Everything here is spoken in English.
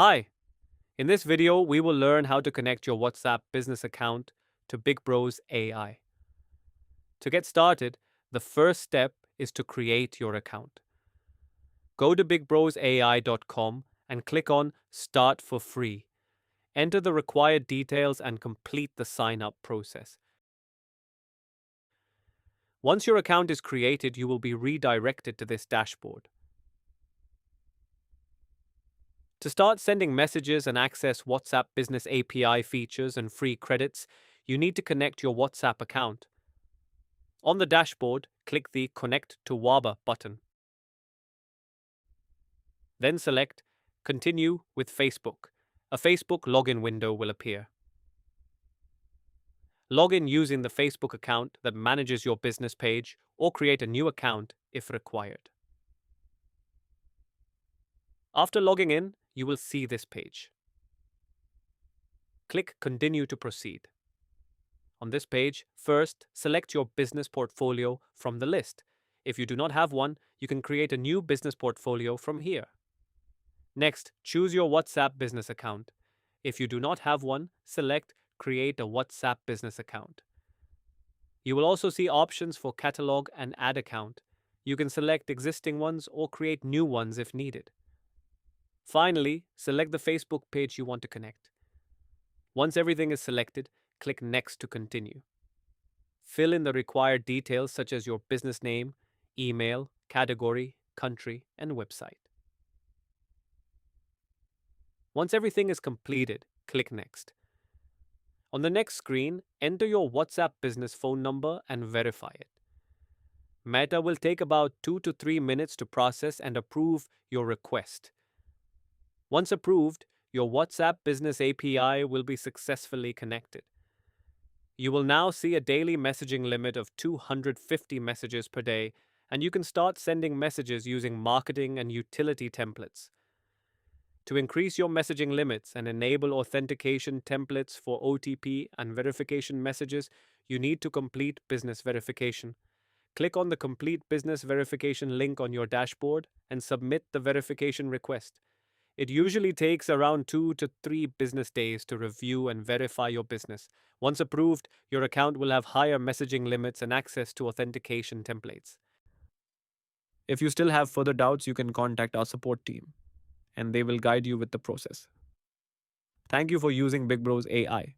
Hi, in this video, we will learn how to connect your WhatsApp business account to BigBrosAI. To get started, the first step is to create your account. Go to BigBrosAI.com and click on Start for Free. Enter the required details and complete the sign-up process. Once your account is created, you will be redirected to this dashboard. To start sending messages and access WhatsApp Business API features and free credits, you need to connect your WhatsApp account. On the dashboard, click the Connect to WABA button. Then select Continue with Facebook. A Facebook login window will appear. Log in using the Facebook account that manages your business page or create a new account if required. After logging in, you will see this page. Click Continue to proceed. On this page, first, select your business portfolio from the list. If you do not have one, you can create a new business portfolio from here. Next, choose your WhatsApp business account. If you do not have one, select Create a WhatsApp business account. You will also see options for catalog and add account. You can select existing ones or create new ones if needed. Finally, select the Facebook page you want to connect. Once everything is selected, click Next to continue. Fill in the required details such as your business name, email, category, country, and website. Once everything is completed, click Next. On the next screen, enter your WhatsApp business phone number and verify it. Meta will take about 2 to 3 minutes to process and approve your request. Once approved, your WhatsApp Business API will be successfully connected. You will now see a daily messaging limit of 250 messages per day, and you can start sending messages using marketing and utility templates. To increase your messaging limits and enable authentication templates for OTP and verification messages, you need to complete business verification. Click on the Complete Business Verification link on your dashboard and submit the verification request. It usually takes around 2 to 3 business days to review and verify your business. Once approved, your account will have higher messaging limits and access to authentication templates. If you still have further doubts, you can contact our support team, and they will guide you with the process. Thank you for using BigBrosAI.